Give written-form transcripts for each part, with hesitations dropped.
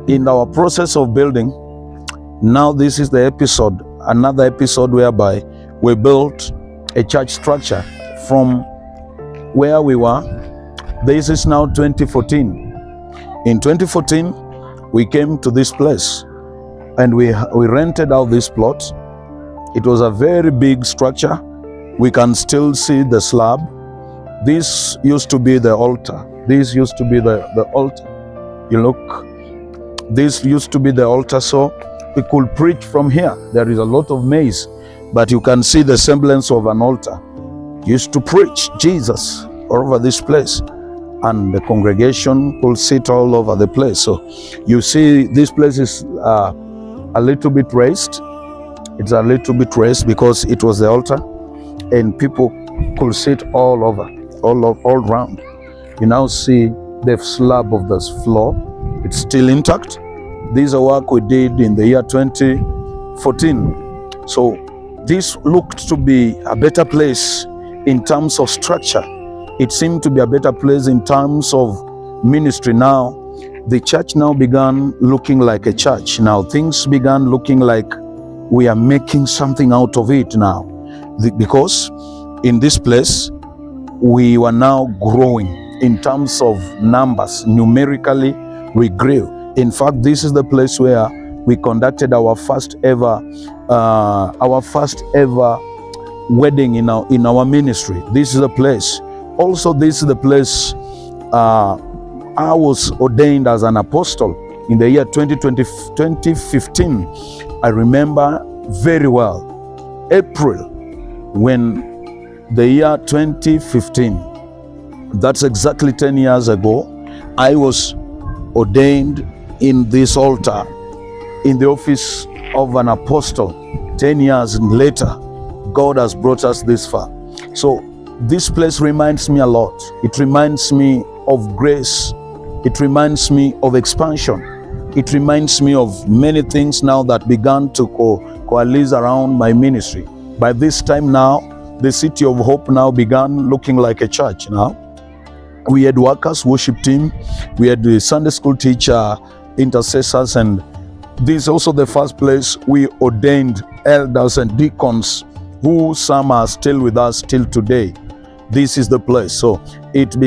in our process of building, now this is the episode, another episode whereby we built a church structure from where we were. This is now 2014. In 2014, we came to this place and we rented out this plot. It was a very big structure. We can still see the slab. This used to be the altar. This used to be the altar. You look, this used to be the altar, so we could preach from here. There is a lot of maize, but you can see the semblance of an altar. Used to preach Jesus all over this place, and the congregation could sit all over the place. So you see this place is a little bit raised. It's a little bit raised because it was the altar, and people could sit all over, all around. You now see the slab of this floor. It's still intact. This is a work we did in the year 2014. So this looked to be a better place in terms of structure. It seemed to be a better place in terms of ministry. Now, the church now began looking like a church. Now, things began looking like we are making something out of it now. Because in this place, we were now growing in terms of numbers. Numerically, we grew. In fact, this is the place where we conducted our first ever wedding in our ministry. This is the place. Also, this is the place I was ordained as an apostle in the year 2015. I remember very well, April, when the year 2015, that's exactly 10 years ago, I was ordained in this altar in the office of an apostle. 10 years later, God has brought us this far. So this place reminds me a lot. It reminds me of grace. It reminds me of expansion. It reminds me of many things now that began to coalesce around my ministry. By this time now, the City of Hope now began looking like a church now. We had workers, worship team, we had the Sunday school teacher, intercessors, and this is also the first place we ordained elders and deacons, who some are still with us till today. This is the place. So it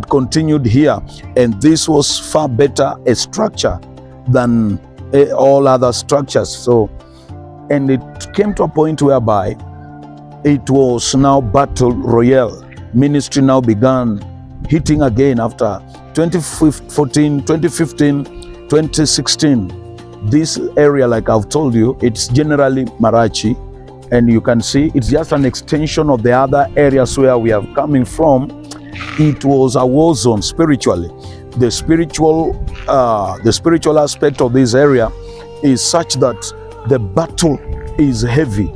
continued here, and this was far better a structure than all other structures. So, and it came to a point whereby it was now battle royale. Ministry now began hitting again after 2014, 2015, 2016. This area, like I've told you, it's generally Marachi, and you can see it's just an extension of the other areas where we are coming from. It was a war zone spiritually. The spiritual aspect of this area is such that the battle is heavy.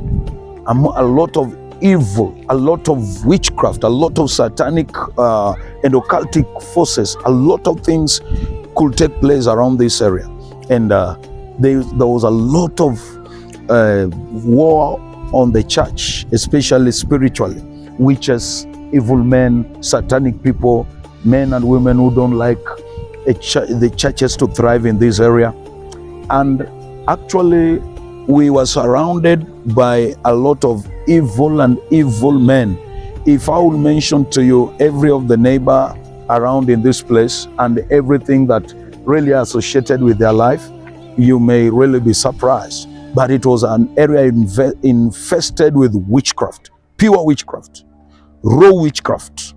A lot of evil, a lot of witchcraft, a lot of satanic and occultic forces, a lot of things could take place around this area. And there was a lot of war on the church, especially spiritually. Witches, evil men, satanic people, men and women who don't like the churches to thrive in this area. And actually, we were surrounded by a lot of evil men. If I will mention to you every of the neighbor around in this place and everything that really associated with their life, you may really be surprised. But it was an area infested with witchcraft, pure witchcraft, raw witchcraft,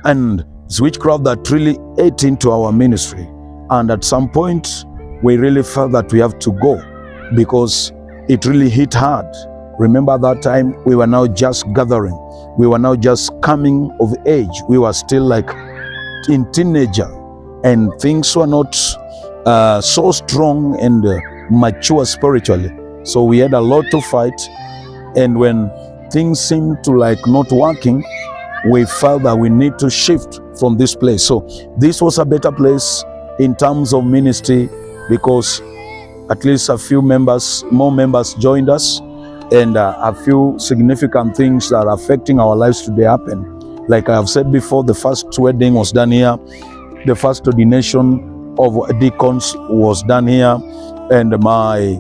and it's witchcraft that really ate into our ministry. And at some point, we really felt that we have to go because it really hit hard. Remember that time we were now just gathering. We were now just coming of age. We were still like in teenager, and things were not so strong and mature spiritually. So we had a lot to fight. And when things seemed to like not working, we felt that we need to shift from this place. So this was a better place in terms of ministry because at least a few more members joined us, and a few significant things that are affecting our lives today happened. Like I have said before, the first wedding was done here. The first ordination of deacons was done here, and my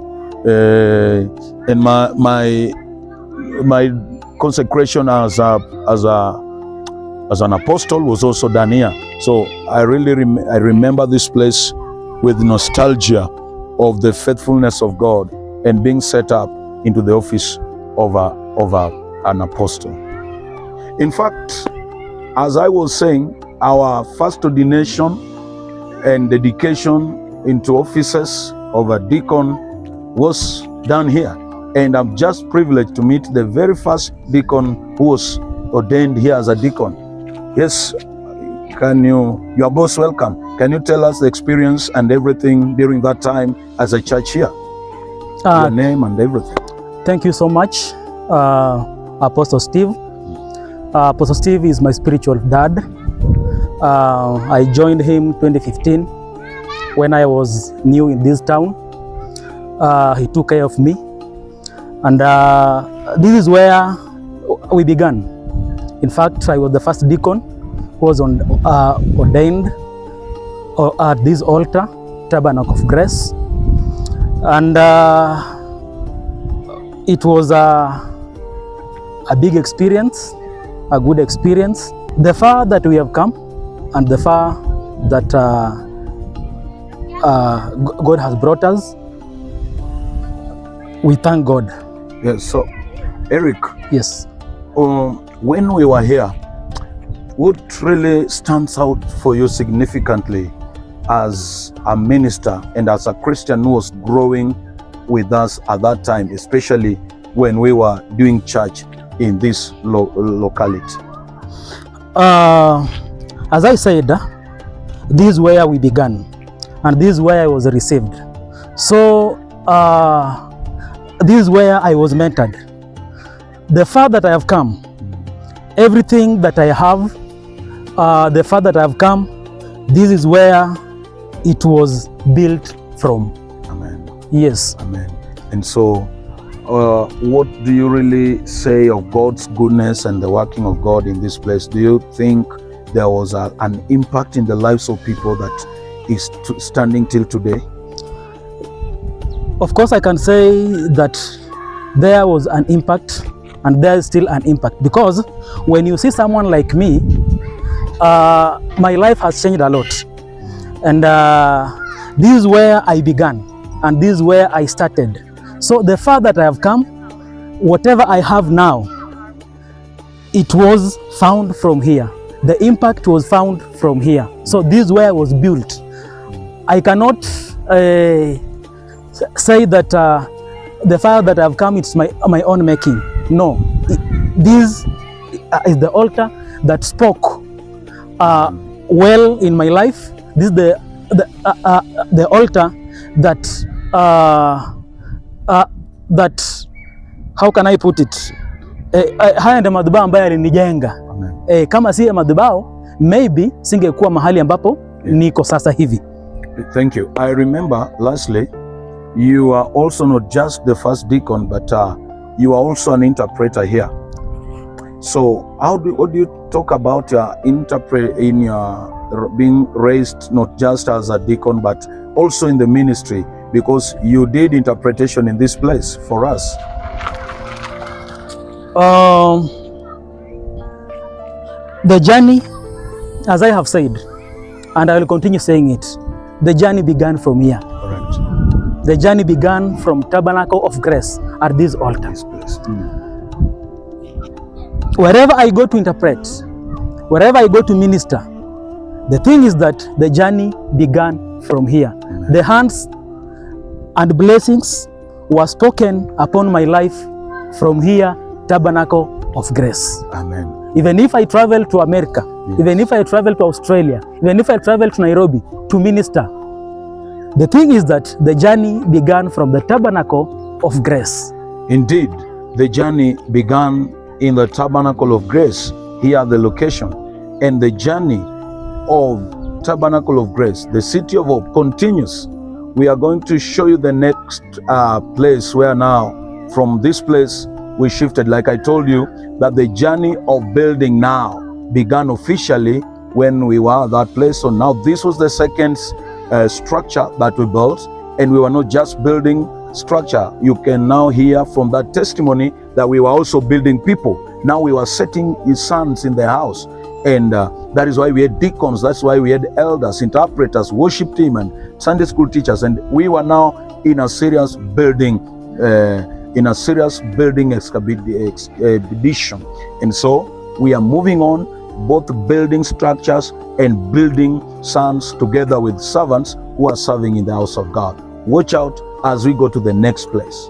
consecration as an apostle was also done here. So I really remember this place with nostalgia of the faithfulness of God and being set up into the office of an apostle. In fact, as I was saying, our first ordination and dedication into offices of a deacon was done here. And I'm just privileged to meet the very first deacon who was ordained here as a deacon. Yes, you are most welcome. Can you tell us the experience and everything during that time as a church here? Your name and everything. Thank you so much, Apostle Steve. Apostle Steve is my spiritual dad. I joined him 2015 when I was new in this town. He took care of me, and this is where we began. In fact, I was the first deacon who was ordained at this altar, Tabernacle of Grace, and it was a big experience, a good experience. The far that we have come and the far that God has brought us, we thank God. Yes. So, Eric. Yes. When we were here, what really stands out for you significantly as a minister and as a Christian who was growing with us at that time, especially when we were doing church in this locality? As I said, this is where we began, and this is where I was received. So this is where I was mentored. The far that I have come, everything that I have, the far that I have come, this is where it was built from. Amen. Yes. Amen. And so, what do you really say of God's goodness and the working of God in this place? Do you think there was an impact in the lives of people that is standing till today? Of course, I can say that there was an impact, and there is still an impact, because when you see someone like me, my life has changed a lot, and this is where I began, and this is where I started. So the far that I have come, whatever I have now, it was found from here. The impact was found from here. So this is where I was built. I cannot say that the fire that I have come, it's my own making. No, this is the altar that spoke well in my life. This is the altar that how can I put it? Haya ndio madhabahu ambayo alinijenga. Kama si madhabahu, maybe singekuwa mahali ambapo niko sasa hivi. Thank you. I remember lastly, you are also not just the first deacon, but you are also an interpreter here. So what do you talk about in your being raised not just as a deacon, but also in the ministry, because you did interpretation in this place for us? The journey, as I have said, and I will continue saying it, the journey began from here. Correct. The journey began from Tabernacle of Grace at this altar. This place. Wherever I go to interpret, wherever I go to minister, the thing is that the journey began from here. Amen. The hands and blessings were spoken upon my life from here, Tabernacle of Grace. Amen. Even if I travel to America, yes, even if I travel to Australia, even if I travel to Nairobi to minister, the thing is that the journey began from the Tabernacle of Grace. Indeed, the journey began in the Tabernacle of Grace, here at the location. And the journey of Tabernacle of Grace, the City of Hope, continues. We are going to show you the next place where now, from this place, we shifted. Like I told you, that the journey of building now began officially when we were at that place. So now this was the second structure that we built, and we were not just building structure. You can now hear from that testimony that we were also building people. Now we were setting his sons in the house, and that is why we had deacons, that's why we had elders, interpreters, worship team, and Sunday school teachers, and we were now in a serious building expedition. And so we are moving on, both building structures and building sons together with servants who are serving in the house of God. Watch out as we go to the next place.